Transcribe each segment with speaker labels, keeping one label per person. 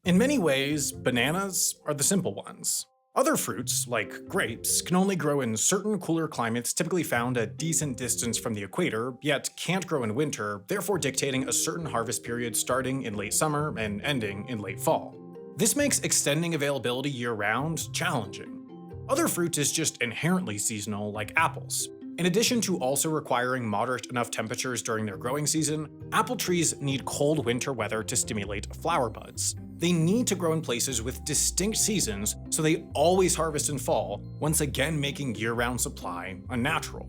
Speaker 1: In many ways, bananas are the simple ones. Other fruits, like grapes, can only grow in certain cooler climates typically found a decent distance from the equator, yet can't grow in winter, therefore dictating a certain harvest period starting in late summer and ending in late fall. This makes extending availability year-round challenging. Other fruit is just inherently seasonal, like apples. In addition to also requiring moderate enough temperatures during their growing season, apple trees need cold winter weather to stimulate flower buds. They need to grow in places with distinct seasons, so they always harvest in fall, once again making year-round supply unnatural.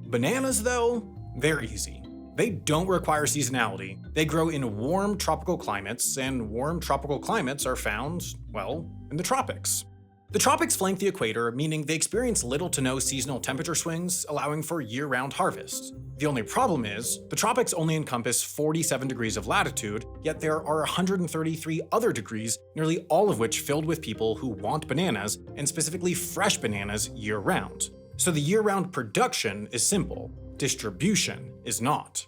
Speaker 1: Bananas, though, they're easy. They don't require seasonality. They grow in warm tropical climates, and warm tropical climates are found, well, in the tropics. The tropics flank the equator, meaning they experience little to no seasonal temperature swings, allowing for year-round harvest. The only problem is, the tropics only encompass 47 degrees of latitude, yet there are 133 other degrees, nearly all of which filled with people who want bananas, and specifically fresh bananas, year-round. So the year-round production is simple, distribution is not.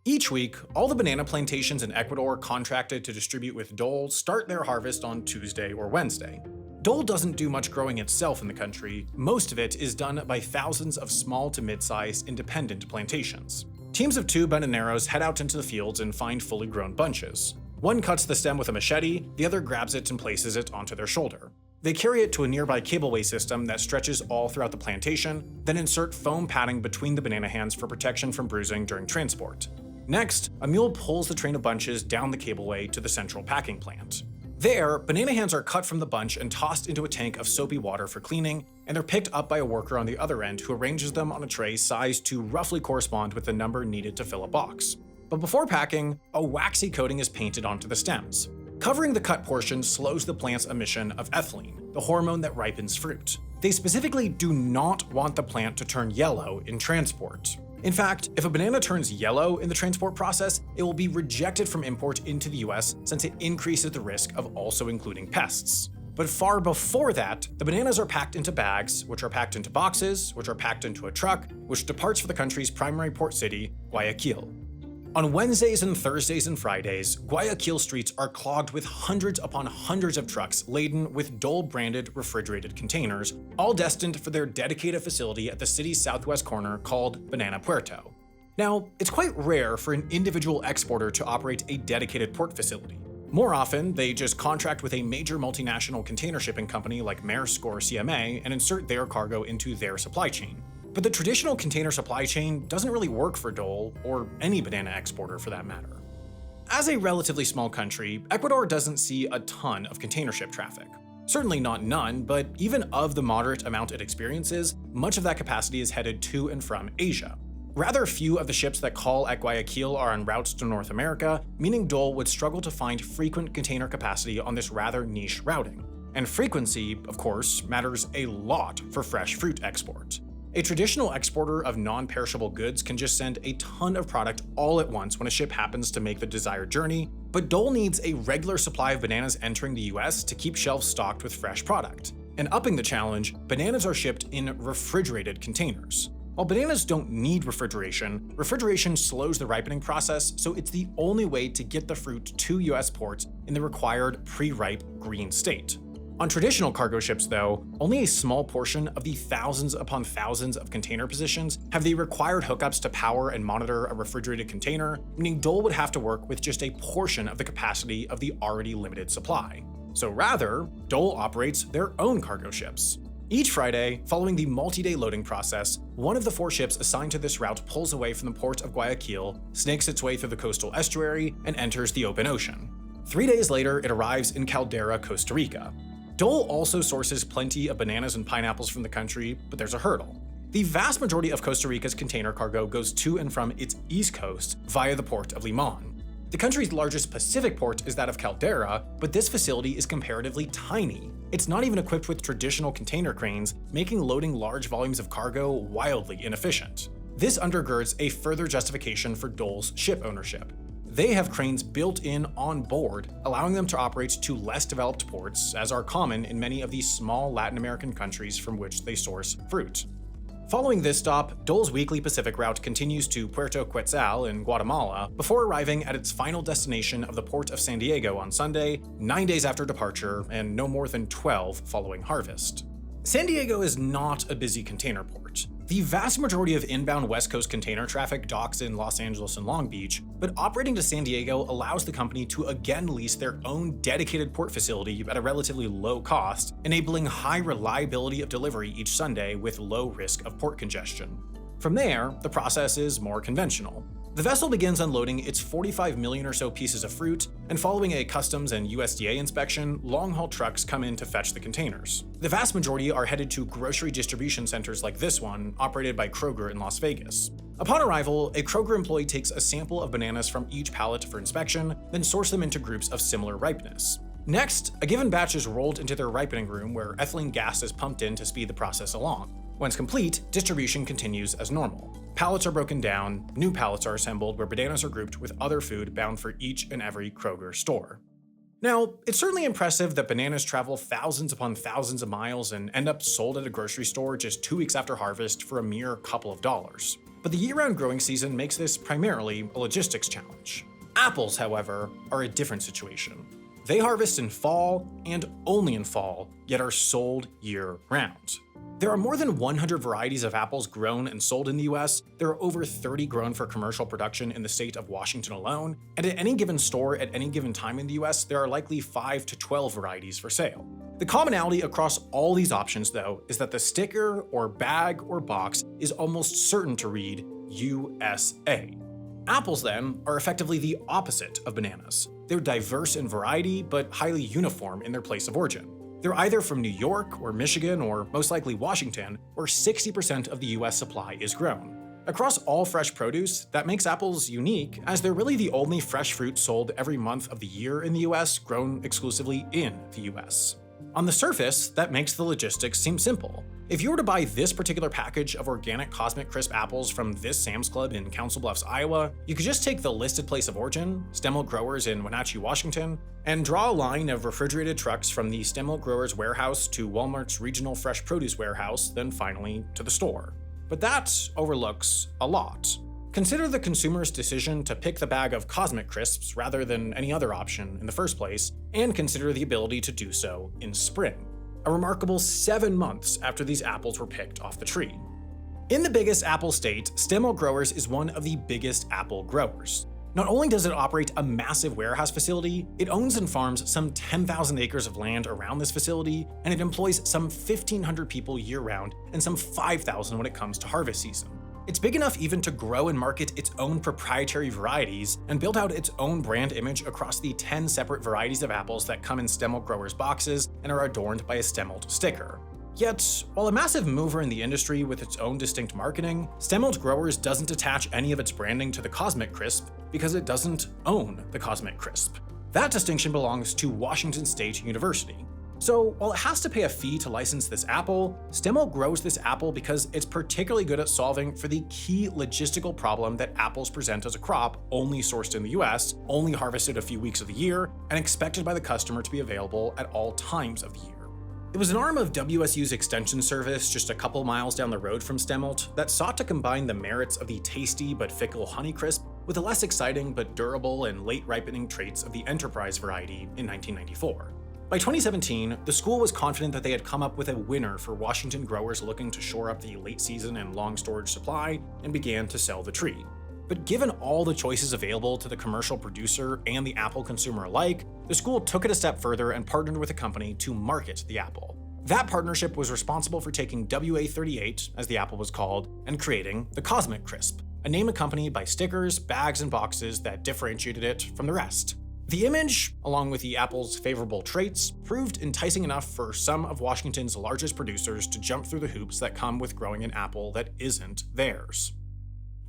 Speaker 1: Each week, all the banana plantations in Ecuador contracted to distribute with Dole start their harvest on Tuesday or Wednesday. Dole doesn't do much growing itself in the country. Most of it is done by thousands of small to mid-sized independent plantations. Teams of 2 bananeros head out into the fields and find fully grown bunches. One cuts the stem with a machete, the other grabs it and places it onto their shoulder. They carry it to a nearby cableway system that stretches all throughout the plantation, then insert foam padding between the banana hands for protection from bruising during transport. Next, a mule pulls the train of bunches down the cableway to the central packing plant. There, banana hands are cut from the bunch and tossed into a tank of soapy water for cleaning, and they're picked up by a worker on the other end who arranges them on a tray sized to roughly correspond with the number needed to fill a box. But before packing, a waxy coating is painted onto the stems. Covering the cut portion slows the plant's emission of ethylene, the hormone that ripens fruit. They specifically do not want the plant to turn yellow in transport. In fact, if a banana turns yellow in the transport process, it will be rejected from import into the US since it increases the risk of also including pests. But far before that, the bananas are packed into bags, which are packed into boxes, which are packed into a truck, which departs for the country's primary port city, Guayaquil. On Wednesdays and Thursdays and Fridays, Guayaquil streets are clogged with hundreds upon hundreds of trucks laden with Dole-branded refrigerated containers, all destined for their dedicated facility at the city's southwest corner called Banana Puerto. Now, it's quite rare for an individual exporter to operate a dedicated port facility. More often, they just contract with a major multinational container shipping company like Maersk or CMA and insert their cargo into their supply chain. But the traditional container supply chain doesn't really work for Dole, or any banana exporter for that matter. As a relatively small country, Ecuador doesn't see a ton of container ship traffic. Certainly not none, but even of the moderate amount it experiences, much of that capacity is headed to and from Asia. Rather few of the ships that call at Guayaquil are en routes to North America, meaning Dole would struggle to find frequent container capacity on this rather niche routing. And frequency, of course, matters a lot for fresh fruit export. A traditional exporter of non-perishable goods can just send a ton of product all at once when a ship happens to make the desired journey, but Dole needs a regular supply of bananas entering the US to keep shelves stocked with fresh product. And upping the challenge, bananas are shipped in refrigerated containers. While bananas don't need refrigeration, refrigeration slows the ripening process, so it's the only way to get the fruit to US ports in the required pre-ripe green state. On traditional cargo ships, though, only a small portion of the thousands upon thousands of container positions have the required hookups to power and monitor a refrigerated container, meaning Dole would have to work with just a portion of the capacity of the already limited supply. So rather, Dole operates their own cargo ships. Each Friday, following the multi-day loading process, one of the 4 ships assigned to this route pulls away from the port of Guayaquil, snakes its way through the coastal estuary, and enters the open ocean. 3 days later, it arrives in Caldera, Costa Rica. Dole also sources plenty of bananas and pineapples from the country, but there's a hurdle. The vast majority of Costa Rica's container cargo goes to and from its east coast via the port of Limon. The country's largest Pacific port is that of Caldera, but this facility is comparatively tiny. It's not even equipped with traditional container cranes, making loading large volumes of cargo wildly inefficient. This undergirds a further justification for Dole's ship ownership. They have cranes built in on board, allowing them to operate to less developed ports, as are common in many of these small Latin American countries from which they source fruit. Following this stop, Dole's weekly Pacific route continues to Puerto Quetzal in Guatemala before arriving at its final destination of the port of San Diego on Sunday, 9 days after departure and no more than 12 following harvest. San Diego is not a busy container port. The vast majority of inbound West Coast container traffic docks in Los Angeles and Long Beach, but operating to San Diego allows the company to again lease their own dedicated port facility at a relatively low cost, enabling high reliability of delivery each Sunday with low risk of port congestion. From there, the process is more conventional. The vessel begins unloading its 45 million or so pieces of fruit, and following a customs and USDA inspection, long-haul trucks come in to fetch the containers. The vast majority are headed to grocery distribution centers like this one, operated by Kroger in Las Vegas. Upon arrival, a Kroger employee takes a sample of bananas from each pallet for inspection, then sorts them into groups of similar ripeness. Next, a given batch is rolled into their ripening room where ethylene gas is pumped in to speed the process along. Once complete, distribution continues as normal. Pallets are broken down, new pallets are assembled where bananas are grouped with other food bound for each and every Kroger store. Now, it's certainly impressive that bananas travel thousands upon thousands of miles and end up sold at a grocery store just 2 weeks after harvest for a mere couple of dollars. But the year-round growing season makes this primarily a logistics challenge. Apples, however, are a different situation. They harvest in fall and only in fall, yet are sold year-round. There are more than 100 varieties of apples grown and sold in the US. There are over 30 grown for commercial production in the state of Washington alone, and at any given store at any given time in the US, there are likely 5 to 12 varieties for sale. The commonality across all these options, though, is that the sticker or bag or box is almost certain to read USA. Apples, then, are effectively the opposite of bananas. They're diverse in variety, but highly uniform in their place of origin. They're either from New York or Michigan or most likely Washington, where 60% of the US supply is grown. Across all fresh produce, that makes apples unique, as they're really the only fresh fruit sold every month of the year in the US grown exclusively in the US. On the surface, that makes the logistics seem simple. If you were to buy this particular package of organic Cosmic Crisp apples from this Sam's Club in Council Bluffs, Iowa, you could just take the listed place of origin, stem milk growers in Wenatchee, Washington, and draw a line of refrigerated trucks from the stem milk growers warehouse to Walmart's regional fresh produce warehouse, then finally to the store. But that overlooks a lot. Consider the consumer's decision to pick the bag of Cosmic Crisps rather than any other option in the first place, and consider the ability to do so in spring, a remarkable 7 months after these apples were picked off the tree. In the biggest apple state, Stem Milk Growers is one of the biggest apple growers. Not only does it operate a massive warehouse facility, it owns and farms some 10,000 acres of land around this facility, and it employs some 1,500 people year-round and some 5,000 when it comes to harvest season. It's big enough even to grow and market its own proprietary varieties and build out its own brand image across the 10 separate varieties of apples that come in Stem Milk Growers boxes and are adorned by a Stemmilt sticker. Yet, while a massive mover in the industry with its own distinct marketing, Stemmilt Growers doesn't attach any of its branding to the Cosmic Crisp because it doesn't own the Cosmic Crisp. That distinction belongs to Washington State University. So, while it has to pay a fee to license this apple, Stemmilt grows this apple because it's particularly good at solving for the key logistical problem that apples present as a crop only sourced in the US, only harvested a few weeks of the year, and expected by the customer to be available at all times of the year. It was an arm of WSU's extension service just a couple miles down the road from Stemmilt that sought to combine the merits of the tasty but fickle Honeycrisp with the less exciting but durable and late ripening traits of the Enterprise variety in 1994. By 2017, the school was confident that they had come up with a winner for Washington growers looking to shore up the late season and long storage supply and began to sell the tree. But given all the choices available to the commercial producer and the apple consumer alike, the school took it a step further and partnered with a company to market the apple. That partnership was responsible for taking WA38, as the apple was called, and creating the Cosmic Crisp, a name accompanied by stickers, bags, and boxes that differentiated it from the rest. The image, along with the apple's favorable traits, proved enticing enough for some of Washington's largest producers to jump through the hoops that come with growing an apple that isn't theirs.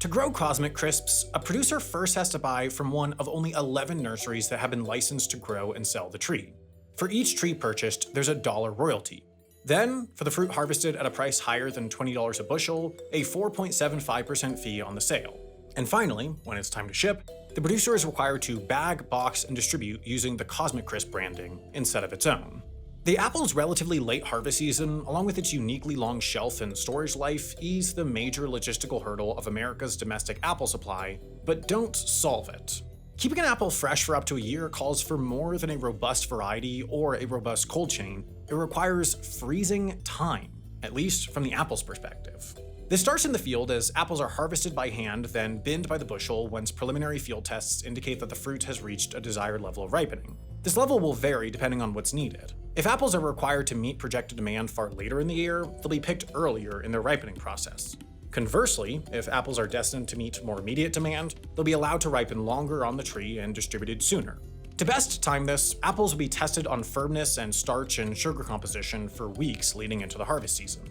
Speaker 1: To grow Cosmic Crisps, a producer first has to buy from one of only 11 nurseries that have been licensed to grow and sell the tree. For each tree purchased, there's a $1 royalty. Then, for the fruit harvested at a price higher than $20 a bushel, a 4.75% fee on the sale. And finally, when it's time to ship, the producer is required to bag, box, and distribute using the Cosmic Crisp branding instead of its own. The apple's relatively late harvest season, along with its uniquely long shelf and storage life, ease the major logistical hurdle of America's domestic apple supply, but don't solve it. Keeping an apple fresh for up to a year calls for more than a robust variety or a robust cold chain. It requires freezing time, at least from the apple's perspective. This starts in the field as apples are harvested by hand, then binned by the bushel once preliminary field tests indicate that the fruit has reached a desired level of ripening. This level will vary depending on what's needed. If apples are required to meet projected demand far later in the year, they'll be picked earlier in their ripening process. Conversely, if apples are destined to meet more immediate demand, they'll be allowed to ripen longer on the tree and distributed sooner. To best time this, apples will be tested on firmness and starch and sugar composition for weeks leading into the harvest season.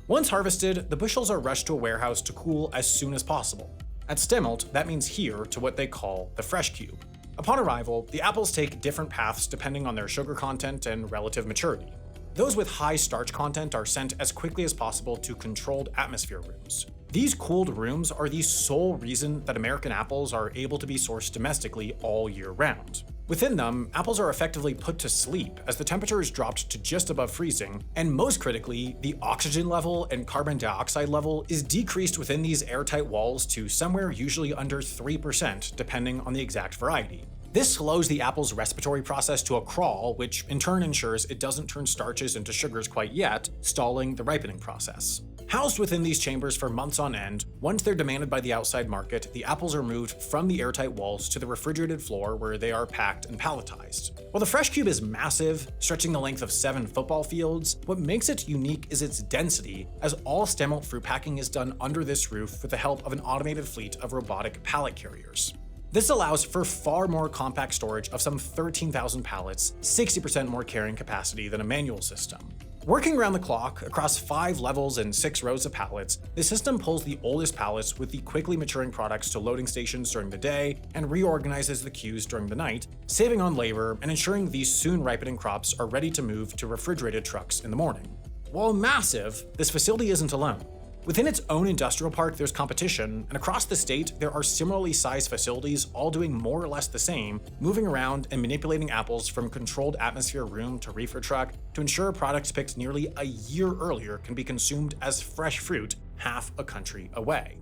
Speaker 1: Once harvested, the bushels are rushed to a warehouse to cool as soon as possible. At Stemmelt, that means here to what they call the fresh cube. Upon arrival, the apples take different paths depending on their sugar content and relative maturity. Those with high starch content are sent as quickly as possible to controlled atmosphere rooms. These cooled rooms are the sole reason that American apples are able to be sourced domestically all year round. Within them, apples are effectively put to sleep as the temperature is dropped to just above freezing, and most critically, the oxygen level and carbon dioxide level is decreased within these airtight walls to somewhere usually under 3% depending on the exact variety. This slows the apple's respiratory process to a crawl, which in turn ensures it doesn't turn starches into sugars quite yet, stalling the ripening process. Housed within these chambers for months on end, once they're demanded by the outside market, the apples are moved from the airtight walls to the refrigerated floor where they are packed and palletized. While the fresh cube is massive, stretching the length of 7 football fields, what makes it unique is its density, as all Stemmelt fruit packing is done under this roof with the help of an automated fleet of robotic pallet carriers. This allows for far more compact storage of some 13,000 pallets, 60% more carrying capacity than a manual system. Working around the clock, across 5 levels and 6 rows of pallets, the system pulls the oldest pallets with the quickly maturing products to loading stations during the day and reorganizes the queues during the night, saving on labor and ensuring these soon ripening crops are ready to move to refrigerated trucks in the morning. While massive, this facility isn't alone. Within its own industrial park, there's competition, and across the state, there are similarly sized facilities all doing more or less the same, moving around and manipulating apples from controlled atmosphere room to reefer truck to ensure products picked nearly a year earlier can be consumed as fresh fruit half a country away.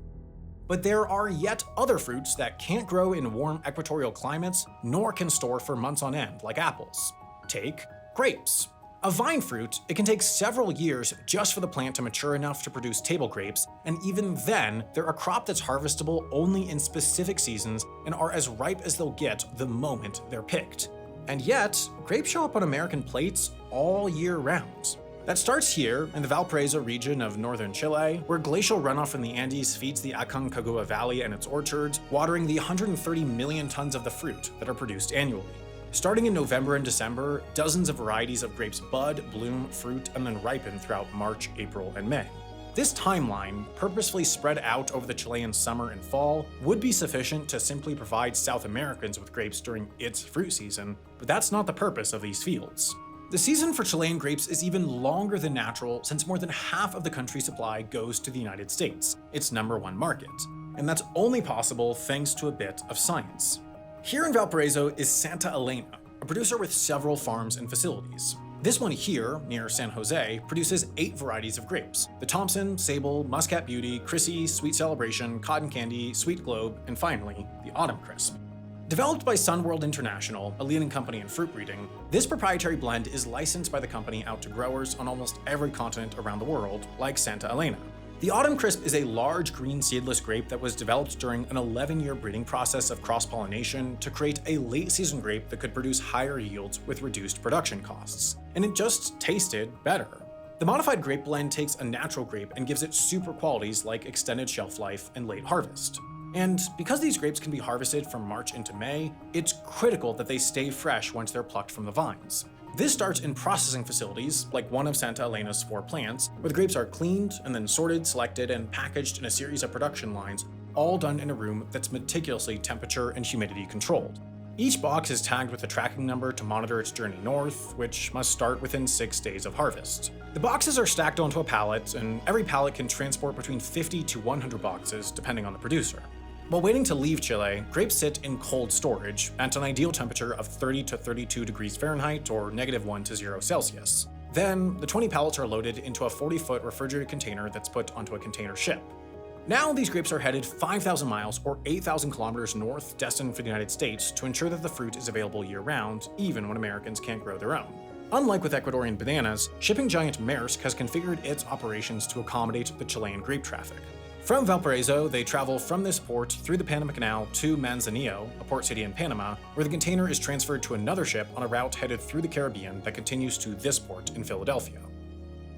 Speaker 1: But there are yet other fruits that can't grow in warm equatorial climates, nor can store for months on end, like apples. Take grapes. A vine fruit, it can take several years just for the plant to mature enough to produce table grapes, and even then, they're a crop that's harvestable only in specific seasons and are as ripe as they'll get the moment they're picked. And yet, grapes show up on American plates all year round. That starts here in the Valparaiso region of northern Chile, where glacial runoff from the Andes feeds the Aconcagua Valley and its orchards, watering the 130 million tons of the fruit that are produced annually. Starting in November and December, dozens of varieties of grapes bud, bloom, fruit, and then ripen throughout March, April, and May. This timeline, purposefully spread out over the Chilean summer and fall, would be sufficient to simply provide South Americans with grapes during its fruit season, but that's not the purpose of these fields. The season for Chilean grapes is even longer than natural since more than half of the country's supply goes to the United States, its #1 market, and that's only possible thanks to a bit of science. Here in Valparaiso is Santa Elena, a producer with several farms and facilities. This one here, near San Jose, produces 8 varieties of grapes: the Thompson, Sable, Muscat Beauty, Chrissy, Sweet Celebration, Cotton Candy, Sweet Globe, and finally, the Autumn Crisp. Developed by Sunworld International, a leading company in fruit breeding, this proprietary blend is licensed by the company out to growers on almost every continent around the world, like Santa Elena. The Autumn Crisp is a large green seedless grape that was developed during an 11-year breeding process of cross-pollination to create a late-season grape that could produce higher yields with reduced production costs. And it just tasted better. The modified grape blend takes a natural grape and gives it super qualities like extended shelf life and late harvest. And because these grapes can be harvested from March into May, it's critical that they stay fresh once they're plucked from the vines. This starts in processing facilities, like one of Santa Elena's 4 plants, where the grapes are cleaned and then sorted, selected, and packaged in a series of production lines, all done in a room that's meticulously temperature and humidity controlled. Each box is tagged with a tracking number to monitor its journey north, which must start within 6 days of harvest. The boxes are stacked onto a pallet, and every pallet can transport between 50 to 100 boxes, depending on the producer. While waiting to leave Chile, grapes sit in cold storage at an ideal temperature of 30 to 32 degrees Fahrenheit or -1 to 0 Celsius. Then, the 20 pallets are loaded into a 40-foot refrigerated container that's put onto a container ship. Now, these grapes are headed 5,000 miles or 8,000 kilometers north, destined for the United States, to ensure that the fruit is available year-round, even when Americans can't grow their own. Unlike with Ecuadorian bananas, shipping giant Maersk has configured its operations to accommodate the Chilean grape traffic. From Valparaiso, they travel from this port through the Panama Canal to Manzanillo, a port city in Panama, where the container is transferred to another ship on a route headed through the Caribbean that continues to this port in Philadelphia.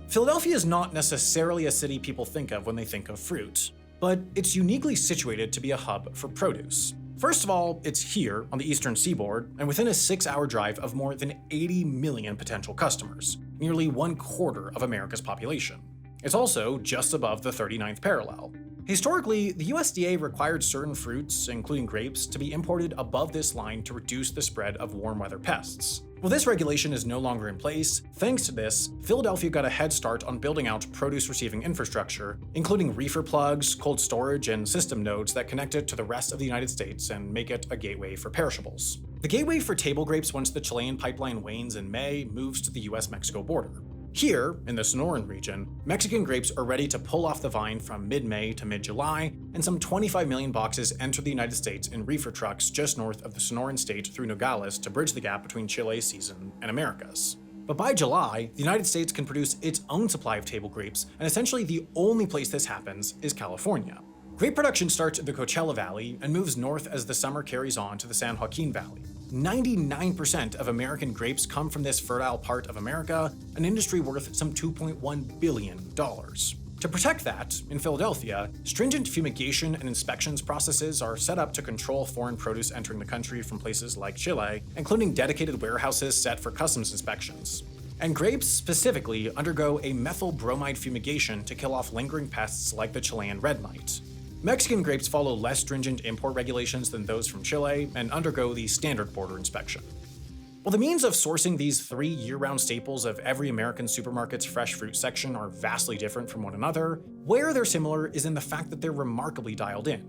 Speaker 1: Philadelphia is not necessarily a city people think of when they think of fruit, but it's uniquely situated to be a hub for produce. First of all, it's here on the eastern seaboard and within a 6-hour drive of more than 80 million potential customers, nearly 1/4 of America's population. It's also just above the 39th parallel. Historically, the USDA required certain fruits, including grapes, to be imported above this line to reduce the spread of warm weather pests. While this regulation is no longer in place, thanks to this, Philadelphia got a head start on building out produce-receiving infrastructure, including reefer plugs, cold storage, and system nodes that connect it to the rest of the United States and make it a gateway for perishables. The gateway for table grapes once the Chilean pipeline wanes in May moves to the US-Mexico border. Here, in the Sonoran region, Mexican grapes are ready to pull off the vine from mid-May to mid-July, and some 25 million boxes enter the United States in reefer trucks just north of the Sonoran state through Nogales to bridge the gap between Chile's season and America's. But by July, the United States can produce its own supply of table grapes, and essentially the only place this happens is California. Grape production starts in the Coachella Valley and moves north as the summer carries on to the San Joaquin Valley. 99% of American grapes come from this fertile part of America, an industry worth some $2.1 billion. To protect that, in Philadelphia, stringent fumigation and inspections processes are set up to control foreign produce entering the country from places like Chile, including dedicated warehouses set for customs inspections. And grapes, specifically, undergo a methyl bromide fumigation to kill off lingering pests like the Chilean red mite. Mexican grapes follow less stringent import regulations than those from Chile and undergo the standard border inspection. While the means of sourcing these 3 year-round staples of every American supermarket's fresh fruit section are vastly different from one another, where they're similar is in the fact that they're remarkably dialed in.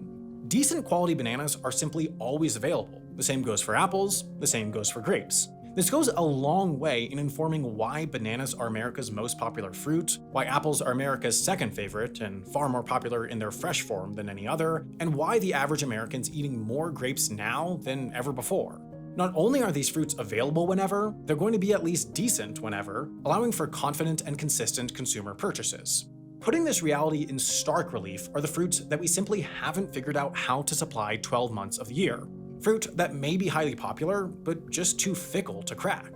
Speaker 1: Decent quality bananas are simply always available. The same goes for apples, the same goes for grapes. This goes a long way in informing why bananas are America's most popular fruit, why apples are America's second favorite and far more popular in their fresh form than any other, and why the average American's eating more grapes now than ever before. Not only are these fruits available whenever, they're going to be at least decent whenever, allowing for confident and consistent consumer purchases. Putting this reality in stark relief are the fruits that we simply haven't figured out how to supply 12 months of the year. Fruit that may be highly popular, but just too fickle to crack.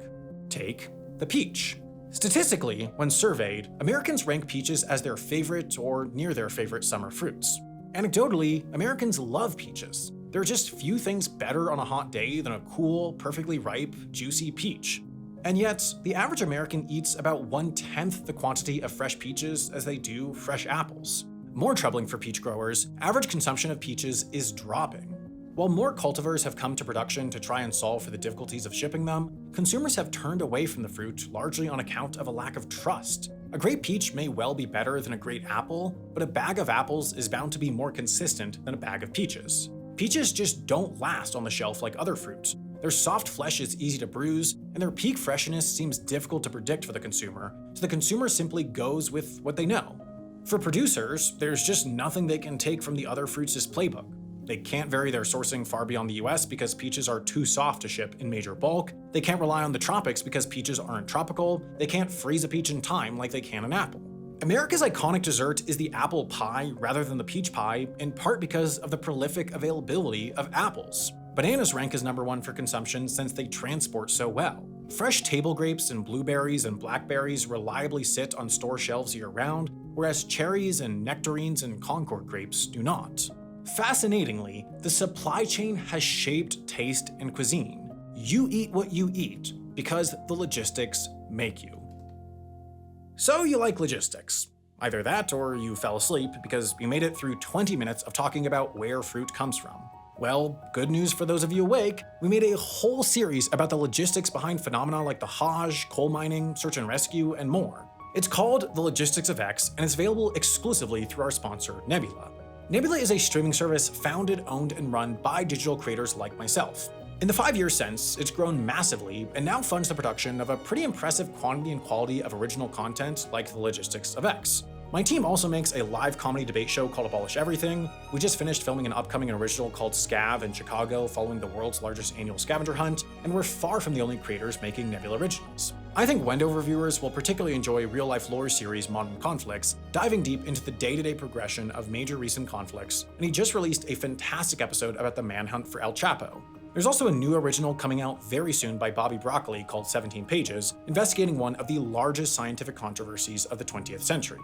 Speaker 1: Take the peach. Statistically, when surveyed, Americans rank peaches as their favorite or near their favorite summer fruits. Anecdotally, Americans love peaches. There are just few things better on a hot day than a cool, perfectly ripe, juicy peach. And yet, the average American eats about 1/10 the quantity of fresh peaches as they do fresh apples. More troubling for peach growers, average consumption of peaches is dropping. While more cultivars have come to production to try and solve for the difficulties of shipping them, consumers have turned away from the fruit largely on account of a lack of trust. A great peach may well be better than a great apple, but a bag of apples is bound to be more consistent than a bag of peaches. Peaches just don't last on the shelf like other fruits. Their soft flesh is easy to bruise, and their peak freshness seems difficult to predict for the consumer, so the consumer simply goes with what they know. For producers, there's just nothing they can take from the other fruits' playbook. They can't vary their sourcing far beyond the US because peaches are too soft to ship in major bulk. They can't rely on the tropics because peaches aren't tropical. They can't freeze a peach in time like they can an apple. America's iconic dessert is the apple pie rather than the peach pie, in part because of the prolific availability of apples. Bananas rank as number 1 for consumption since they transport so well. Fresh table grapes and blueberries and blackberries reliably sit on store shelves year-round, whereas cherries and nectarines and Concord grapes do not. Fascinatingly, the supply chain has shaped taste and cuisine. You eat what you eat because the logistics make you. So you like logistics. Either that or you fell asleep because you made it through 20 minutes of talking about where fruit comes from. Well, good news for those of you awake, we made a whole series about the logistics behind phenomena like the Hajj, coal mining, search and rescue, and more. It's called The Logistics of X, and it's available exclusively through our sponsor, Nebula. Nebula is a streaming service founded, owned, and run by digital creators like myself. In the 5 years since, it's grown massively and now funds the production of a pretty impressive quantity and quality of original content like The Logistics of X. My team also makes a live comedy debate show called Abolish Everything. We just finished filming an upcoming original called Scav in Chicago following the world's largest annual scavenger hunt, and we're far from the only creators making Nebula originals. I think Wendover viewers will particularly enjoy real-life lore series Modern Conflicts, diving deep into the day-to-day progression of major recent conflicts, and he just released a fantastic episode about the manhunt for El Chapo. There's also a new original coming out very soon by Bobby Broccoli called 17 Pages, investigating one of the largest scientific controversies of the 20th century.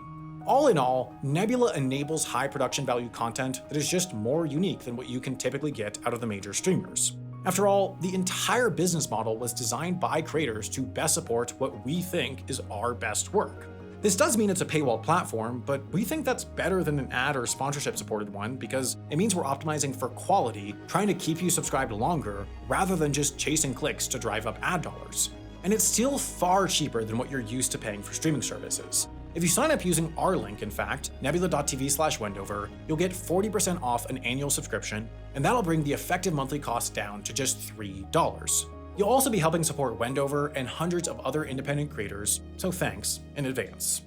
Speaker 1: All in all, Nebula enables high production value content that is just more unique than what you can typically get out of the major streamers. After all, the entire business model was designed by creators to best support what we think is our best work. This does mean it's a paywall platform, but we think that's better than an ad or sponsorship supported one because it means we're optimizing for quality, trying to keep you subscribed longer, rather than just chasing clicks to drive up ad dollars. And it's still far cheaper than what you're used to paying for streaming services. If you sign up using our link, in fact, nebula.tv/Wendover, you'll get 40% off an annual subscription, and that'll bring the effective monthly cost down to just $3. You'll also be helping support Wendover and hundreds of other independent creators, so thanks in advance.